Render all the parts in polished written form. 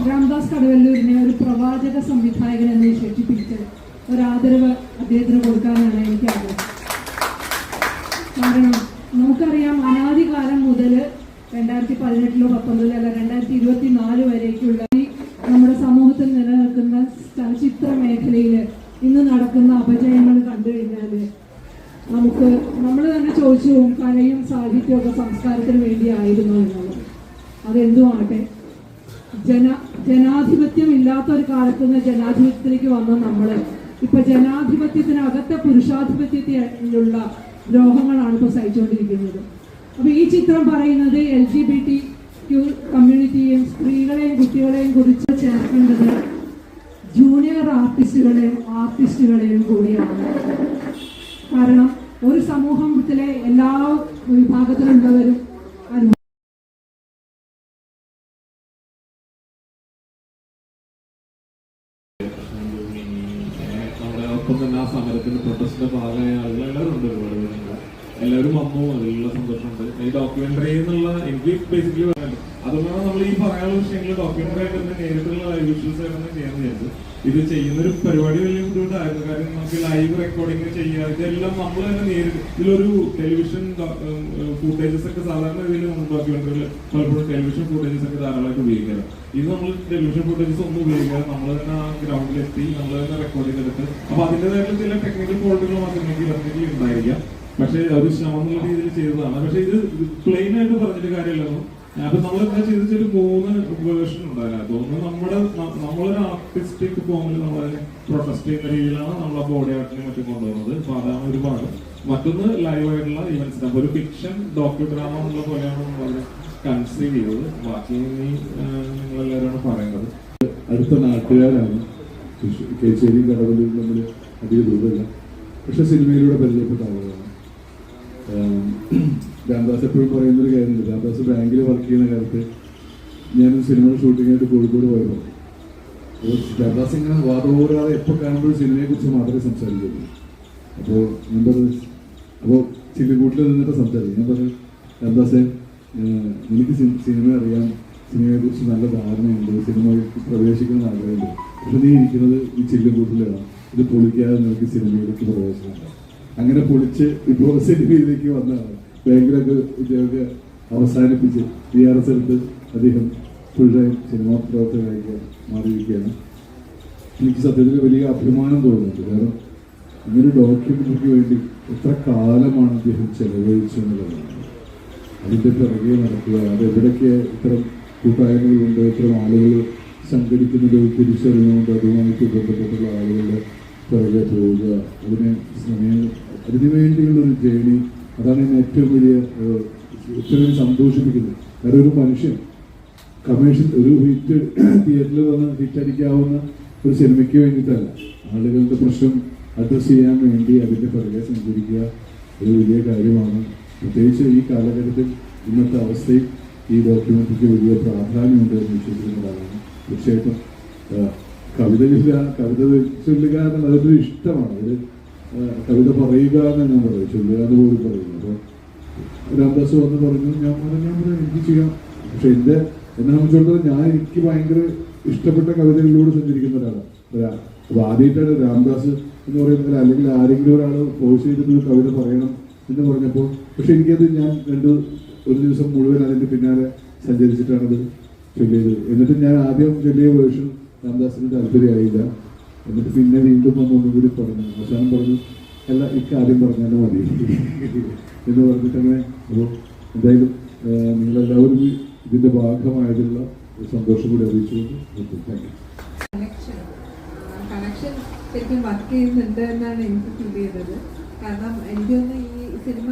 രാംദാസ് കടവല്ലൂരിനെ ഒരു പ്രവാചക സംവിധായകൻ എന്ന് വിശേഷിപ്പിച്ച് ഒരാദരവ് അദ്ദേഹത്തിന് കൊടുക്കാനാണ് എനിക്ക് ആഗ്രഹം. കാരണം നമുക്കറിയാം, അനാദികാലം മുതൽ 2018 19 അല്ല 2024 വരേക്കുള്ള നമ്മുടെ സമൂഹത്തിൽ നിലനിൽക്കുന്ന ചലച്ചിത്ര മേഖലയിൽ ഇന്ന് നടക്കുന്ന അപജയങ്ങൾ കണ്ടു കഴിഞ്ഞാൽ നമ്മൾ തന്നെ ചോദിച്ചു പോകും, കലയും സാഹിത്യവും ഒക്കെ സംസ്കാരത്തിന് വേണ്ടിയായിരുന്നു എന്നുള്ളത്. അതെന്തുമാകട്ടെ, ജനാധിപത്യം ഇല്ലാത്ത ഒരു കാലത്ത് നിന്ന് ജനാധിപത്യത്തിലേക്ക് വന്ന നമ്മൾ ഇപ്പൊ ജനാധിപത്യത്തിനകത്തെ പുരുഷാധിപത്യത്തിലുള്ള ദ്രോഹങ്ങളാണ് ഇപ്പോൾ സഹിച്ചുകൊണ്ടിരിക്കുന്നത്. അപ്പൊ ഈ ചിത്രം പറയുന്നത് LGBTQ കമ്മ്യൂണിറ്റിയെയും സ്ത്രീകളെയും കുട്ടികളെയും കുറിച്ച് ചേർക്കേണ്ടത് ജൂനിയർ ആർട്ടിസ്റ്റുകളെയും കൂടിയാണ്. കാരണം ഒരു സമൂഹത്തിലെ എല്ലാ വിഭാഗത്തിലുള്ളവരും ആ സമരത്തിന്റെ പ്രൊട്ടസ്റ്റിന്റെ ഭാഗമായ ആളുകൾ എല്ലാവരും ഉണ്ട്. ഒരുപാട് പേരുണ്ട്, എല്ലാവരും വന്നു. അതിലുള്ള സന്തോഷമുണ്ട്. ഈ ഡോക്യുമെന്ററി എന്നുള്ള എനിക്ക് ബേസിക്കലി പറയാനുണ്ട്. അതുകൊണ്ടാണ് നമ്മൾ ഈ പറയാനുള്ള വിഷയങ്ങൾ ഡോക്യുമെന്ററി ആയിട്ട് തന്നെ നേരിട്ടുള്ള ലൈവ് വിഷ്വൽസ് ആയിട്ട് തന്നെ ചെയ്യാൻ വിചാരിച്ചത്. ഇത് ചെയ്യുന്നൊരു പരിപാടി വലിയ ബുദ്ധിമുട്ടായിരുന്നു. കാരണം നമുക്ക് ലൈവ് റെക്കോർഡിങ് ചെയ്യുക, ഇതെല്ലാം നമ്മൾ തന്നെ നേരിട്ട് ഇതിലൊരു ടെലിവിഷൻ ഫുട്ടേജസ് ഒക്കെ സാധാരണ രീതിയിൽ നമ്മൾ ഡോക്യുമെന്ററിയിൽ പലപ്പോഴും ടെലിവിഷൻ ഫുട്ടേജസ് ഒക്കെ ധാരാളമായിട്ട് ഉപയോഗിക്കാറ്. ഇത് നമ്മൾ ടെലിവിഷൻ ഫുട്ടേജസ് ഒന്നും ഉപയോഗിക്കാതെ നമ്മൾ തന്നെ ആ ഗ്രൗണ്ടിലെത്തി നമ്മൾ തന്നെ റെക്കോർഡ് ചെയ്തെടുത്ത്, അപ്പൊ അതിൻ്റെതായിട്ടുള്ള ചില ടെക്നിക്കൽ ഫോൾട്ടുകൾ മാത്രമേ ഉണ്ടായിരിക്കാം. പക്ഷെ ഒരു ശ്രമം എന്നുള്ള രീതിയിൽ ചെയ്തതാണ്. പക്ഷെ ഇത് പ്ലെയിൻ ആയിട്ട് പറഞ്ഞിട്ട് കാര്യമില്ലെന്നും. അപ്പൊ നമ്മൾ എന്താ ചെയ്തിട്ട് 3 വേർഷൻ ഉണ്ടാകാം. ഒന്ന് നമ്മളൊരു ആർട്ടിസ്റ്റിക് ഫോമിൽ നമ്മളതിനെ പ്രൊട്ടസ്റ്റ് ചെയ്യുന്ന രീതിയിലാണ് നമ്മൾ ആ ബോഡി ആർട്ടിനെ മറ്റും കൊണ്ടുപോകുന്നത്. അപ്പൊ അതാണ് ഒരു ഭാഗം. മറ്റൊന്ന് ലൈവായിട്ടുള്ള ഇവന്റ്സ്, അപ്പൊ ഒരു ഫിക്ഷൻ ഡോക്യു ഡ്രാമ എന്നുള്ള പോലെയാണ് നമ്മളത് കൺസീവ് ചെയ്തത്. ബാക്കി നിങ്ങളെല്ലാവരും പറയുന്നത്. അടുത്ത നാട്ടുകാരാണ്. കേച്ചേരി കടവല്ലൂർ തമ്മിൽ അധികം ദൂരമില്ല, പക്ഷെ സിനിമയിലൂടെ പരിചയപ്പെട്ട ആളുകളാണ്. രാംദാസ് എപ്പോഴും പറയുന്നൊരു കാര്യമുണ്ട്. രാംദാസ് ബാങ്കിൽ വർക്ക് ചെയ്യുന്ന കാലത്ത് ഞാനൊരു സിനിമയുടെ ഷൂട്ടിങ്ങായിട്ട് കോഴിക്കോട് പോയപ്പോൾ അപ്പോൾ രാംദാസ് ഇങ്ങനെ വാദോരാതെ എപ്പോൾ കാണുമ്പോഴും സിനിമയെക്കുറിച്ച് മാത്രമേ സംസാരിക്കുള്ളൂ. അപ്പോൾ ഞാൻ പറഞ്ഞു, അപ്പോൾ ചില്ലിക്കൂട്ടിൽ നിന്നിട്ട് സംസാരിക്കും. ഞാൻ പറഞ്ഞു, രാംദാസെ എനിക്ക് സിനിമ അറിയാം, സിനിമയെക്കുറിച്ച് നല്ല ധാരണയുണ്ട്, സിനിമയിൽ പ്രവേശിക്കുന്ന ആഗ്രഹമുണ്ട്. പക്ഷെ നീ ഇരിക്കുന്നത് ഈ ചില്ലിക്കൂട്ടിലാണ്, ഇത് പൊളിക്കാതെ നിനക്ക് സിനിമയിലേക്ക് പ്രവേശനമുണ്ട്. അങ്ങനെ പൊളിച്ച് ഇപ്പോൾ സിനിമയിലേക്ക് വന്നതാണ്. ബാങ്കിലൊക്കെ ഉദ്യോഗ അവസാനിപ്പിച്ച് DRS എടുത്ത് അദ്ദേഹം ഫുൾ ടൈം സിനിമാ പ്രവർത്തകനായി മാറിയിരിക്കുകയാണ്. എനിക്ക് സത്യത്തിൽ വലിയ അഭിമാനം തോന്നുന്നുണ്ട്. കാരണം ഇങ്ങനൊരു ഡോക്യുമെന്ററിക്ക് വേണ്ടി എത്ര കാലമാണ് അദ്ദേഹം ചെലവഴിച്ചു എന്നുള്ളതാണ്. അതിൻ്റെ പിറകെ നടക്കുക, അതെവിടൊക്കെ ഇത്തരം കൂട്ടായ്മകളുണ്ട്, ഇത്തരം ആളുകൾ സംഘടിക്കുന്നത് തിരിച്ചറിയുന്നുണ്ട്, അതുമായിട്ട് ബന്ധപ്പെട്ടുള്ള ആളുകളുടെ പിറകെ പോവുക, അതിനു വേണ്ടിയുള്ളൊരു ജേണി, അതാണ് എന്നെ ഏറ്റവും സന്തോഷിപ്പിക്കുന്നത്. കാരണം ഒരു മനുഷ്യൻ കമേഴ്ഷ്യൽ ഒരു ഹിറ്റ് തിയേറ്ററിൽ വന്ന് ഹിറ്റടിക്കാവുന്ന ഒരു സിനിമയ്ക്ക് വേണ്ടിയിട്ടല്ല, ആളുകളുടെ പ്രശ്നം അഡ്രസ്സ് ചെയ്യാൻ വേണ്ടി അതിൻ്റെ പിറകെ സഞ്ചരിക്കുക ഒരു വലിയ കാര്യമാണ്. പ്രത്യേകിച്ച് ഈ കാലഘട്ടത്തിൽ ഇന്നത്തെ അവസ്ഥയിൽ ഈ ഡോക്യുമെന്ററിക്ക് വലിയ പ്രാധാന്യമുണ്ട് എന്ന് വിശ്വസിക്കുന്നതാണ്. തീർച്ചയായിട്ടും കവിത ചൊല്ലുക എന്നുള്ളത് അതൊരു ഇഷ്ടമാണ്. ഒരു കവിത പറയുക എന്ന് ഞാൻ പറയും, ചൊല്ലുക എന്ന് പോലും പറയുന്നു. അപ്പോൾ രാംദാസ് വന്ന് പറഞ്ഞു, ഞാൻ പറഞ്ഞു എനിക്ക് ചെയ്യാം. പക്ഷെ എന്നെ സംബന്ധിച്ചിടത്തോളം എനിക്ക് ഭയങ്കര ഇഷ്ടപ്പെട്ട കവിതകളിലൂടെ സഞ്ചരിക്കുന്ന ഒരാളാണ്. അപ്പോൾ ആദ്യമായിട്ടാണ് രാംദാസ് എന്ന് പറയുന്നത്, അല്ലെങ്കിൽ ആരെങ്കിലും ഒരാൾ ഫോഴ്സ് ചെയ്തിട്ടൊരു കവിത പറയണം എന്ന് പറഞ്ഞപ്പോൾ, പക്ഷെ എനിക്കത് ഞാൻ ഒരു ദിവസം മുഴുവൻ അതിൻ്റെ പിന്നാലെ സഞ്ചരിച്ചിട്ടാണത് ചൊല്ലിയത്. എന്നിട്ട് ഞാൻ ആദ്യം ചൊല്ലിയ വേർഷൻ രാംദാസിന് താല്പര്യമായില്ല. എന്നിട്ട് പിന്നെ വീണ്ടും ഒന്നും കൂടി പറഞ്ഞു. അവസാനം പറഞ്ഞു, അല്ല ആദ്യം പറഞ്ഞാലും മതി എന്ന് പറഞ്ഞിട്ട് അങ്ങനെ. അപ്പോൾ എന്തായാലും നിങ്ങളെല്ലാവരും ഇതിൻ്റെ ഭാഗമായതിലുള്ള സന്തോഷം കൂടി അറിയിച്ചുകൊണ്ട് താങ്ക് യു. കണക്ഷൻ ശരിക്കും വർക്ക് ചെയ്യുന്നുണ്ട് എന്നാണ് എനിക്ക് ഫീൽ ചെയ്തത്. കാരണം എനിക്കൊന്ന് ഈ സിനിമ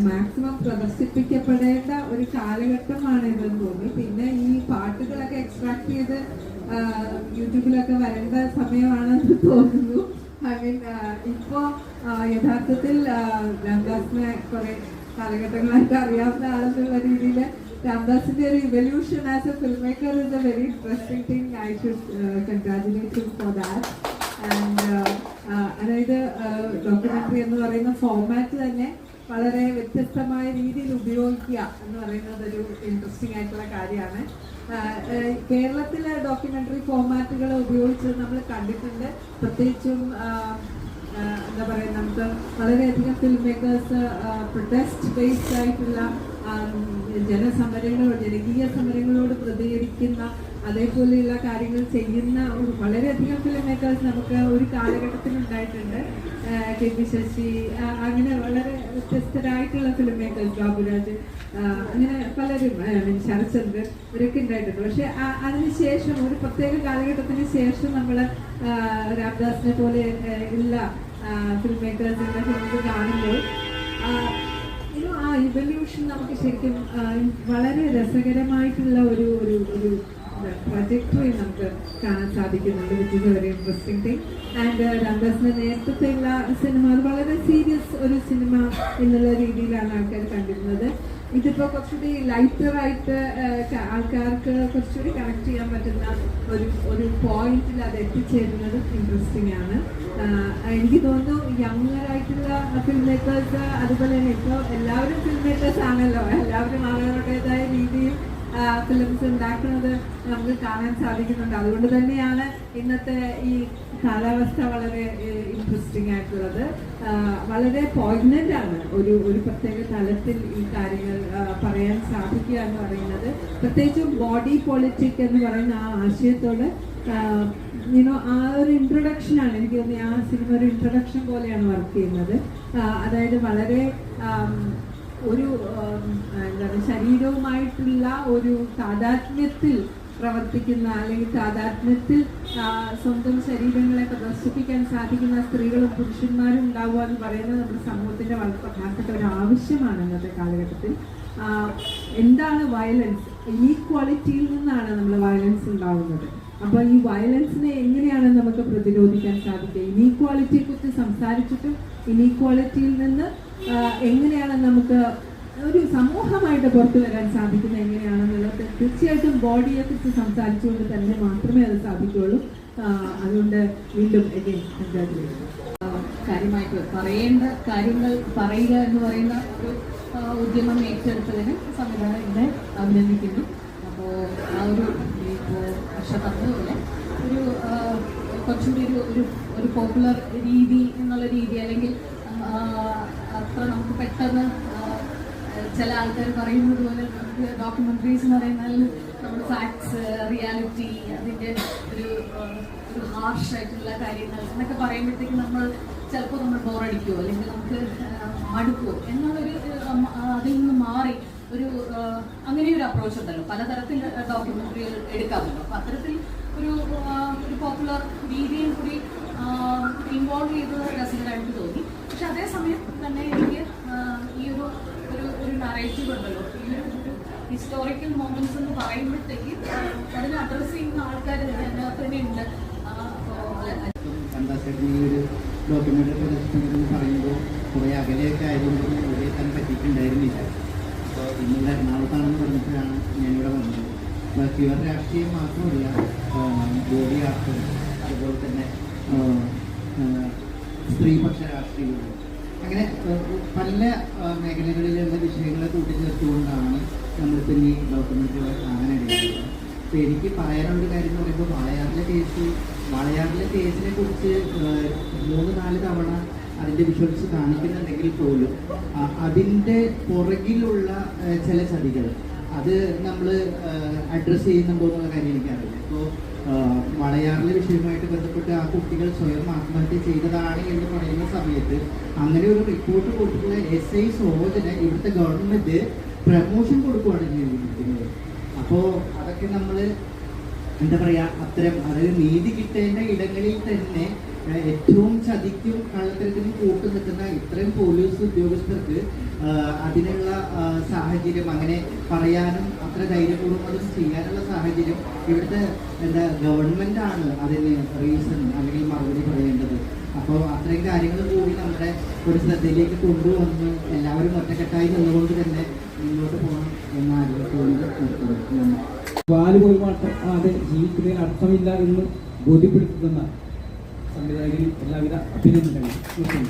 മാക്സിമം പ്രദർശിപ്പിക്കപ്പെടേണ്ട ഒരു കാലഘട്ടമാണ് ഇതെന്ന് തോന്നി. പിന്നെ ഈ പാട്ടുകളൊക്കെ എക്സ്ട്രാക്ട് ചെയ്ത് യൂട്യൂബിലൊക്കെ വരേണ്ട സമയമാണെന്ന് തോന്നുന്നു. ഐ മീൻ ഇപ്പോൾ യഥാർത്ഥത്തിൽ രാംദാസിനെ കുറെ കാലഘട്ടങ്ങളായിട്ട് അറിയാവുന്ന ആളെന്നുള്ള രീതിയിൽ രാംദാസിന്റെ ഒരു evolution as A film maker is A very interesting thing. I should congratulate him for that. And അതായത് ഡോക്യുമെന്ററി എന്ന് പറയുന്ന ഫോർമാറ്റ് തന്നെ വളരെ വ്യത്യസ്തമായ രീതിയിൽ ഉപയോഗിക്കുക എന്ന് പറയുന്നത് ഒരു ഇൻട്രസ്റ്റിംഗ് ആയിട്ടുള്ള കാര്യമാണ്. കേരളത്തിലെ ഡോക്യുമെന്ററി ഫോർമാറ്റുകൾ ഉപയോഗിച്ച് നമ്മൾ കണ്ടിട്ടുണ്ട്. പ്രത്യേകിച്ചും എന്താ പറയുക, നമുക്ക് വളരെയധികം ഫിലിം മേക്കേഴ്സ് പ്രൊട്ടസ്റ്റ് ബേസ്ഡ് ആയിട്ടുള്ള ജനകീയ സമരങ്ങളോട് പ്രതികരിക്കുന്ന അതേപോലെയുള്ള കാര്യങ്ങൾ ചെയ്യുന്ന വളരെയധികം ഫിലിം മേക്കേഴ്സ് നമുക്ക് ഒരു കാലഘട്ടത്തിൽ ഉണ്ടായിട്ടുണ്ട്. കെ പി ശശി, അങ്ങനെ വളരെ വ്യത്യസ്തരായിട്ടുള്ള ഫിലിം മേക്കേഴ്സ്, ബാബുരാജ്, അങ്ങനെ പലരും, ശരത്ചന്ദ്രൻ, ഇവരൊക്കെ ഉണ്ടായിട്ടുണ്ട്. പക്ഷെ അതിനുശേഷം ഒരു പ്രത്യേക കാലഘട്ടത്തിന് ശേഷം നമ്മൾ രാംദാസിനെ പോലെ ഉള്ള ഫിലിം മേക്കേഴ്സിന്റെ ഫിലിം കാണുമ്പോൾ ആ ഇവല്യൂഷൻ നമുക്ക് ശരിക്കും വളരെ രസകരമായിട്ടുള്ള ഒരു ട്രജക്ടറി നമുക്ക് കാണാൻ സാധിക്കുന്നുണ്ട്, which is very interesting thing. And രാംദാസിന്റെ നേരത്തെയുള്ള സിനിമ അത് വളരെ സീരിയസ് ഒരു സിനിമ എന്നുള്ള രീതിയിലാണ് ആൾക്കാർ കണ്ടിരുന്നത്. ഇതിപ്പോ കുറച്ചുകൂടി ലൈറ്ററായിട്ട് ആൾക്കാർക്ക് കുറച്ചുകൂടി കണക്ട് ചെയ്യാൻ പറ്റുന്ന ഒരു പോയിന്റിൽ അത് എത്തിച്ചേരുന്നത് ഇൻട്രസ്റ്റിംഗ് ആണ്. എനിക്ക് തോന്നുന്നു യങ്ങറായിട്ടുള്ള ഫിലിം മേക്കേഴ്സ്, അതുപോലെ തന്നെ ഇപ്പോൾ എല്ലാവരും ഫിലിം മേക്കേഴ്സ് ആണല്ലോ, എല്ലാവരും അവരുടേതായ രീതിയിൽ ഫിലിംസ് ഉണ്ടാക്കുന്നത് നമുക്ക് കാണാൻ സാധിക്കുന്നുണ്ട്. അതുകൊണ്ട് തന്നെയാണ് ഇന്നത്തെ ഈ കാലാവസ്ഥ വളരെ ഇൻട്രസ്റ്റിംഗ് ആയിട്ടുള്ളത്. വളരെ പോയിഗ്നന്റ് ആണ് ഒരു പ്രത്യേക തലത്തിൽ ഈ കാര്യങ്ങൾ പറയാൻ സാധിക്കുക എന്ന് പറയുന്നത്. പ്രത്യേകിച്ചും ബോഡി പൊളിറ്റിക് എന്ന് പറയുന്ന ആ ആശയത്തോട് ആ ഒരു ഇൻട്രൊഡക്ഷനാണ് എനിക്ക് തോന്നുന്നത്. ആ സിനിമ ഒരു ഇൻട്രൊഡക്ഷൻ പോലെയാണ് വർക്ക് ചെയ്യുന്നത്. അതായത് വളരെ എന്താണ് ശരീരവുമായിട്ടുള്ള ഒരു താദാത്മ്യത്തിൽ പ്രവർത്തിക്കുന്ന, അല്ലെങ്കിൽ താദാത്മ്യത്തിൽ സ്വന്തം ശരീരങ്ങളെ പ്രദർശിപ്പിക്കാൻ സാധിക്കുന്ന സ്ത്രീകളും പുരുഷന്മാരും ഉണ്ടാവുക എന്ന് പറയുന്നത് നമ്മുടെ സമൂഹത്തിന്റെ വളരെ പ്രധാനപ്പെട്ട ഒരു ആവശ്യമാണ് ഇന്നത്തെ കാലഘട്ടത്തിൽ. എന്താണ് വയലൻസ്? ഇനീക്വാളിറ്റിയിൽ നിന്നാണ് നമ്മൾ വയലൻസ് ഉണ്ടാവുന്നത്. അപ്പോൾ ഈ വയലൻസിനെ എങ്ങനെയാണ് നമുക്ക് പ്രതിരോധിക്കാൻ സാധിക്കുക? ഇനീക്വാളിറ്റിയെ കുറിച്ച് സംസാരിച്ചിട്ടും ഇനീക്വാളിറ്റിയിൽ നിന്ന് എങ്ങനെയാണ് നമുക്ക് ഒരു സമൂഹമായിട്ട് പുറത്തു വരാൻ സാധിക്കുന്നത് എങ്ങനെയാണെന്നുള്ളത് തീർച്ചയായിട്ടും ബോഡിയെ കുറിച്ച് സംസാരിച്ചുകൊണ്ട് തന്നെ മാത്രമേ അത് സാധിക്കുകയുള്ളൂ. അതുകൊണ്ട് വീണ്ടും കാര്യമായിട്ട് പറയേണ്ട കാര്യങ്ങൾ പറയുക എന്ന് പറയുന്ന ഒരു ഉദ്യമം ഏറ്റെടുത്തതിന് സംവിധായകനെ അഭിനന്ദിക്കുന്നു. അപ്പോൾ ആ ഒരു വർഷ പറഞ്ഞതുപോലെ ഒരു കുറച്ചുകൂടി ഒരു പോപ്പുലർ രീതി എന്നുള്ള രീതി, അല്ലെങ്കിൽ അത്ര നമുക്ക് പെട്ടെന്ന് ചില ആൾക്കാർ പറയുന്നത് പോലെ നമുക്ക് ഡോക്യുമെന്ററീസ് എന്ന് പറയുന്നാൽ നമ്മൾ ഫാക്ട്സ്, റിയാലിറ്റി, അതിൻ്റെ ഒരു ഹാർഷ് ആയിട്ടുള്ള കാര്യങ്ങൾ എന്നൊക്കെ പറയുമ്പോഴത്തേക്ക് ചിലപ്പോൾ നമ്മൾ ബോറടിക്കുമോ അല്ലെങ്കിൽ നമുക്ക് മടുക്കുമോ എന്നുള്ളൊരു അതിൽ നിന്ന് മാറി അങ്ങനെ ഒരു അപ്രോച്ച് ഉണ്ടല്ലോ, പലതരത്തിൽ ഡോക്യുമെന്ററികൾ എടുക്കാമല്ലോ. അപ്പം അത്തരത്തിൽ ഒരു പോപ്പുലർ രീതിയും കൂടി ഇൻവോൾവ് ചെയ്തത് രസകരമായിട്ട് തോന്നി. പക്ഷെ അതേസമയം തന്നെ എനിക്ക് ഈ ഒരു നറേറ്റീവ് ഉണ്ടല്ലോ, ഈ ഒരു ഹിസ്റ്റോറിക്കൽ മൊമെന്റ്സ് എന്ന് പറയുമ്പോഴത്തേക്ക് അതിനെ അഡ്രസ് ചെയ്യുന്ന ആൾക്കാർ അതിനകത്ത് തന്നെ ഉണ്ട്. ഈ ഒരു ഡോക്യുമെന്ററി പ്രദർശനം പറയുമ്പോൾ കുറേ അകലെയൊക്കെ ആയതുകൊണ്ട് ഇവിടെ എത്താൻ പറ്റിയിട്ടുണ്ടായിരുന്നില്ല. അപ്പോൾ ഇന്നിവിടെ എറണാകുളത്താണെന്ന് പറഞ്ഞപ്പോഴാണ് ഞാനിവിടെ വന്നത്. പ്യുവർ രാഷ്ട്രീയം മാത്രമല്ല, ബോഡി ആർട്ട്, അതുപോലെ തന്നെ സ്ത്രീപക്ഷ രാഷ്ട്രീയവും, അങ്ങനെ പല മേഖലകളിലുള്ള വിഷയങ്ങളെ കൂട്ടിച്ചേർത്തുകൊണ്ടാണ് നമ്മളിപ്പോൾ ഈ ഡോക്യുമെന്ററികൾ കാണാൻ ഇടയായത്. അപ്പോൾ എനിക്ക് പറയാനുള്ള കാര്യം എന്ന് പറയുമ്പോൾ വാളയാറിലെ കേസിനെ കുറിച്ച് 3-4 തവണ അതിൻ്റെ വിഷ്വൽസ് കാണിക്കുന്നുണ്ടെങ്കിൽ പോലും അതിൻ്റെ പുറകിലുള്ള ചില ചതികൾ അത് നമ്മൾ അഡ്രസ്സ് ചെയ്യുന്നുണ്ടോ എന്നുള്ള കാര്യം എനിക്കറിയില്ല. ഇപ്പോൾ വളയാറിലെ വിഷയവുമായിട്ട് ബന്ധപ്പെട്ട് ആ കുട്ടികൾ സ്വയം ആത്മഹത്യ ചെയ്തതാണ് എന്ന് പറയുന്ന സമയത്ത് അങ്ങനെ ഒരു റിപ്പോർട്ട് കൊടുത്തിട്ടുള്ള SI സോജന് ഇവിടുത്തെ ഗവൺമെൻറ് പ്രമോഷൻ കൊടുക്കുകയാണ് ചെയ്തിരിക്കുന്നത്. അപ്പോൾ അതൊക്കെ നമ്മൾ എന്താ പറയുക, അത്തരം അതായത് നീതി കിട്ടേണ്ട ഇടങ്ങളിൽ തന്നെ ഏറ്റവും ചതിക്കും കള്ളത്തരത്തിനും കൂട്ടു നിൽക്കുന്ന ഇത്രയും പോലീസ് ഉദ്യോഗസ്ഥർക്ക് അതിനുള്ള സാഹചര്യം, അങ്ങനെ പറയാനും അത്ര ധൈര്യപൂർവ്വം അത് ചെയ്യാനുള്ള സാഹചര്യം ഇവിടുത്തെ ഗവൺമെൻറ്റാണ് അതിന് റീസൺ അല്ലെങ്കിൽ മറുപടി പറയേണ്ടത്. അപ്പോൾ അത്രയും കാര്യങ്ങൾ കൂടി നമ്മുടെ ഒരു ശ്രദ്ധയിലേക്ക് കൊണ്ടുവന്ന് എല്ലാവരും ഒറ്റക്കെട്ടായി നിന്നുകൊണ്ട് തന്നെ മുന്നോട്ട് പോകണം എന്ന ആഗ്രഹത്തോട് നിർത്തുന്നു. വാല് പോയി മാത്രം അത് ജീവിക്കുന്നതിന് അർത്ഥമില്ല എന്ന് ബോധ്യപ്പെടുത്തുന്ന സംവിധായകന് എല്ലാവിധ അഭിനന്ദനങ്ങളും.